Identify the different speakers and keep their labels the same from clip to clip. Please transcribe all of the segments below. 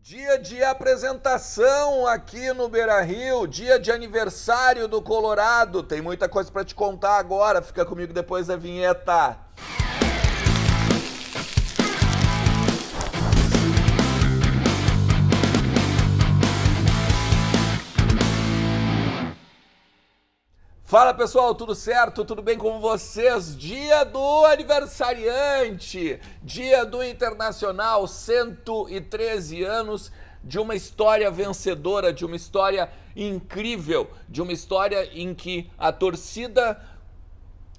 Speaker 1: Dia de apresentação aqui no Beira-Rio, dia de aniversário do Colorado. Tem muita coisa para te contar agora, fica comigo depois da vinheta. Fala pessoal, tudo certo? Tudo bem com vocês? Dia do aniversariante, dia do Internacional, 113 anos de uma história vencedora, de uma história incrível, de uma história em que a torcida,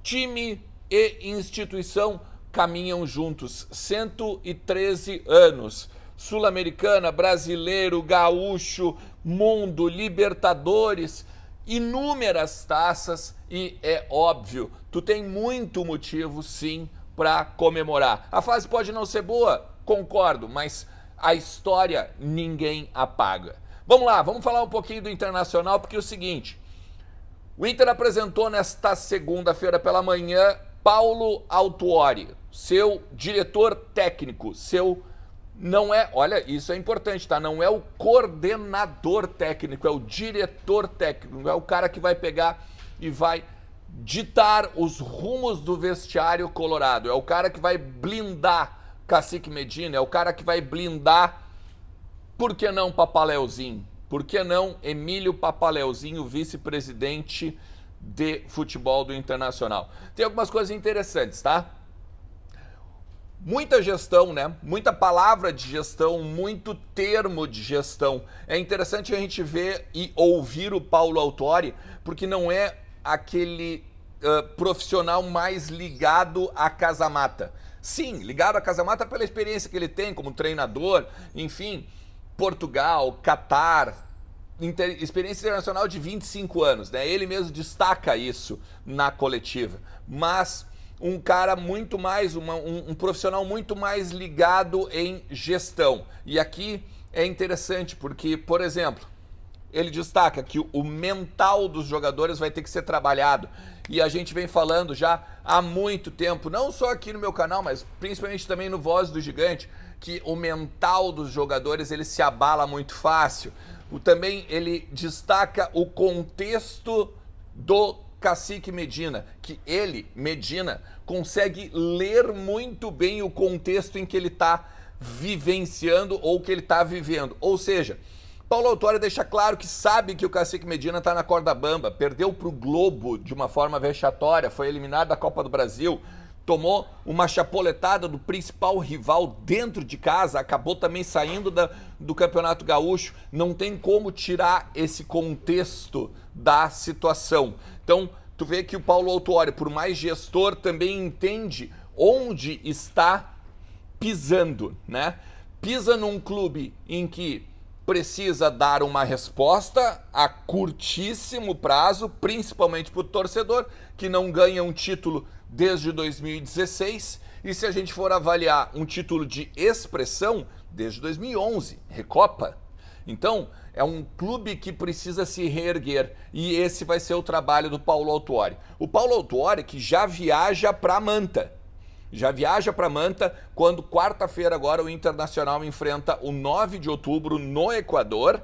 Speaker 1: time e instituição caminham juntos. 113 anos. Sul-Americana, brasileiro, gaúcho, mundo, Libertadores, inúmeras taças e é óbvio, tu tem muito motivo sim para comemorar. A fase pode não ser boa, concordo, mas a história ninguém apaga. Vamos lá, vamos falar um pouquinho do Internacional, porque é o seguinte, o Inter apresentou nesta segunda-feira pela manhã Paulo Autuori, seu diretor técnico, não é, olha, isso é importante, tá? Não é o coordenador técnico, é o diretor técnico, é o cara que vai pegar e vai ditar os rumos do vestiário colorado, é o cara que vai blindar Cacique Medina, é o cara que vai blindar, por que não Papaléuzinho? Por que não Emílio Papaléuzinho, vice-presidente de futebol do Internacional? Tem algumas coisas interessantes, tá? Muita gestão, né? Muita palavra de gestão, muito termo de gestão. É interessante a gente ver e ouvir o Paulo Autuori, porque não é aquele profissional mais ligado à casa-mata. Sim, ligado à casa-mata pela experiência que ele tem como treinador, enfim, Portugal, Catar, experiência internacional de 25 anos, né? Ele mesmo destaca isso na coletiva. Mas um cara muito mais, um profissional muito mais ligado em gestão. E aqui é interessante porque, por exemplo, ele destaca que o mental dos jogadores vai ter que ser trabalhado. E a gente vem falando já há muito tempo, não só aqui no meu canal, mas principalmente também no Voz do Gigante, que o mental dos jogadores ele se abala muito fácil. Também ele destaca o contexto do Cacique Medina, que ele, Medina, consegue ler muito bem o contexto em que ele está vivenciando ou que ele está vivendo. Ou seja, Paulo Autuori deixa claro que sabe que o Cacique Medina está na corda bamba, perdeu para o Globo de uma forma vexatória, foi eliminado da Copa do Brasil, tomou uma chapoletada do principal rival dentro de casa, acabou também saindo do Campeonato Gaúcho, não tem como tirar esse contexto da situação. Então, tu vê que o Paulo Autuori, por mais gestor, também entende onde está pisando, né? Pisa num clube em que precisa dar uma resposta a curtíssimo prazo, principalmente para o torcedor, que não ganha um título desde 2016, e se a gente for avaliar um título de expressão, desde 2011, Recopa. Então, é um clube que precisa se reerguer e esse vai ser o trabalho do Paulo Autuori. O Paulo Autuori que já viaja para Manta. Já viaja para Manta quando quarta-feira agora o Internacional enfrenta o 9 de outubro no Equador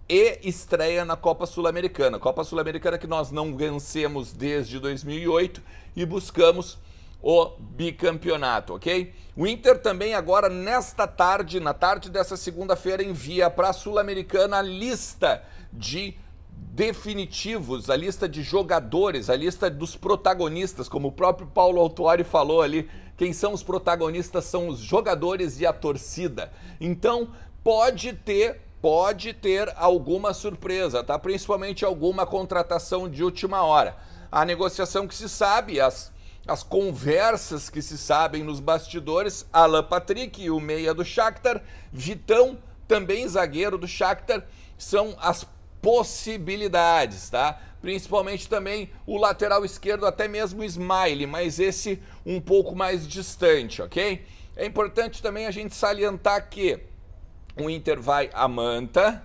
Speaker 1: e estreia na Copa Sul-Americana. Copa Sul-Americana que nós não vencemos desde 2008 e buscamos o bicampeonato, ok? O Inter também agora nesta tarde, na tarde dessa segunda-feira, envia para a Sul-Americana a lista de definitivos, a lista de jogadores, a lista dos protagonistas, como o próprio Paulo Autuori falou ali, quem são os protagonistas são os jogadores e a torcida. Então pode ter alguma surpresa, tá? Principalmente alguma contratação de última hora. A negociação que se sabe, as conversas que se sabem nos bastidores, Alan Patrick, o meia do Shakhtar, Vitão, também zagueiro do Shakhtar, são as possibilidades, tá? Principalmente também o lateral esquerdo, até mesmo o Smiley, mas esse um pouco mais distante, ok? É importante também a gente salientar que o Inter vai a Manta,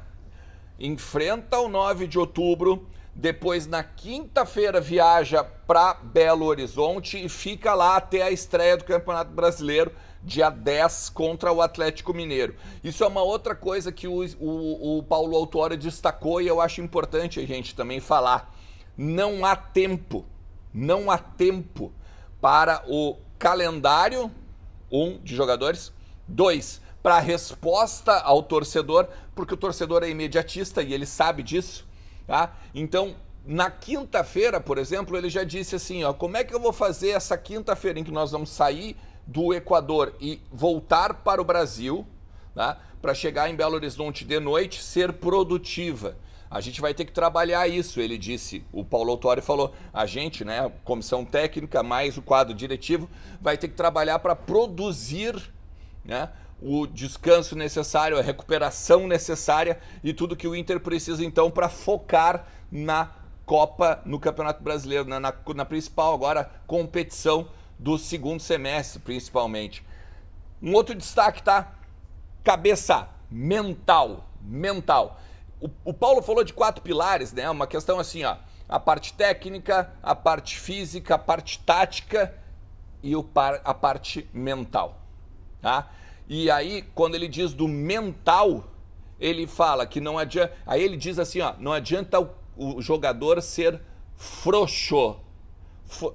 Speaker 1: enfrenta o 9 de outubro, depois na quinta-feira viaja para Belo Horizonte e fica lá até a estreia do Campeonato Brasileiro dia 10 contra o Atlético Mineiro. Isso é uma outra coisa que o Paulo Autuori destacou e eu acho importante a gente também falar. Não há tempo para o calendário, de jogadores, 2, para a resposta ao torcedor, porque o torcedor é imediatista e ele sabe disso, tá? Então, na quinta-feira, por exemplo, ele já disse assim, ó, como é que eu vou fazer essa quinta-feira em que nós vamos sair do Equador e voltar para o Brasil, tá? Para chegar em Belo Horizonte de noite, ser produtiva. A gente vai ter que trabalhar isso, ele disse, o Paulo Autuori falou, a gente, né, a comissão técnica, mais o quadro diretivo, vai ter que trabalhar para produzir, né, o descanso necessário, a recuperação necessária e tudo que o Inter precisa então para focar na Copa, no Campeonato Brasileiro, na principal agora competição do segundo semestre, principalmente. Um outro destaque, tá? Cabeça mental. O Paulo falou de 4 pilares, né? Uma questão assim, ó, a parte técnica, a parte física, a parte tática e a parte mental, tá? E aí, quando ele diz do mental, ele fala que não adianta, aí ele diz assim, ó, não adianta o jogador ser frouxo.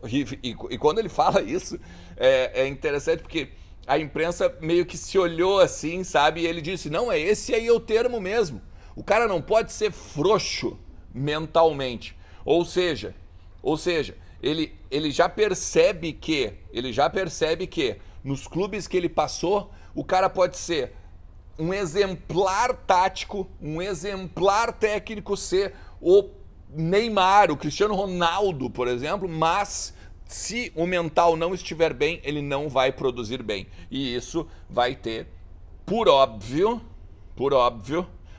Speaker 1: E quando ele fala isso, é interessante porque a imprensa meio que se olhou assim, sabe? E ele disse, não, esse aí é o termo mesmo. O cara não pode ser frouxo mentalmente. Ou seja, ele já percebe que nos clubes que ele passou, o cara pode ser um exemplar tático, um exemplar técnico, ser o Neymar, o Cristiano Ronaldo, por exemplo, mas se o mental não estiver bem, ele não vai produzir bem. E isso vai ter, por óbvio,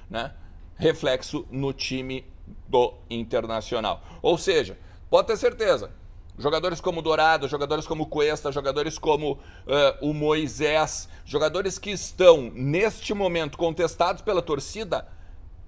Speaker 1: né, reflexo no time do Internacional. Ou seja, pode ter certeza, jogadores como Dourado, jogadores como Cuesta, jogadores como o Moisés, jogadores que estão neste momento contestados pela torcida,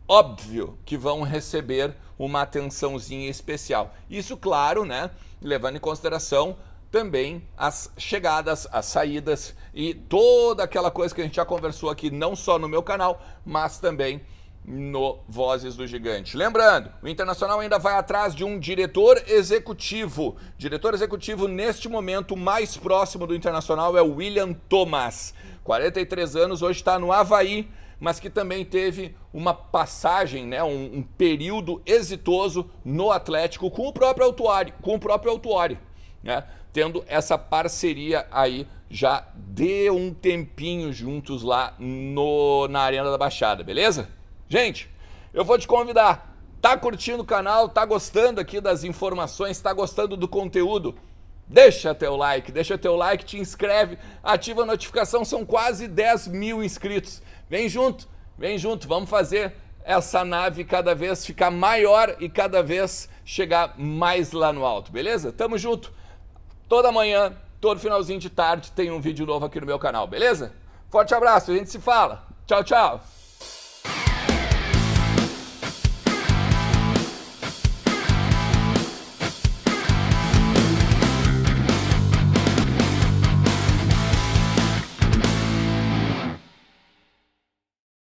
Speaker 1: óbvio que vão receber uma atençãozinha especial. Isso, claro, né, levando em consideração também as chegadas, as saídas e toda aquela coisa que a gente já conversou aqui, não só no meu canal, mas também no Vozes do Gigante. Lembrando, o Internacional ainda vai atrás de um diretor executivo. Diretor executivo, neste momento, mais próximo do Internacional é o William Thomas. 43 anos, hoje está no Avaí, mas que também teve uma passagem, né, um período exitoso no Atlético com o próprio Autuori, né, tendo essa parceria aí já de um tempinho juntos lá na Arena da Baixada, beleza? Gente, eu vou te convidar, tá curtindo o canal, tá gostando aqui das informações, tá gostando do conteúdo? Deixa teu like, te inscreve, ativa a notificação, são quase 10 mil inscritos. Vem junto, vamos fazer essa nave cada vez ficar maior e cada vez chegar mais lá no alto, beleza? Tamo junto, toda manhã, todo finalzinho de tarde tem um vídeo novo aqui no meu canal, beleza? Forte abraço, a gente se fala, tchau, tchau!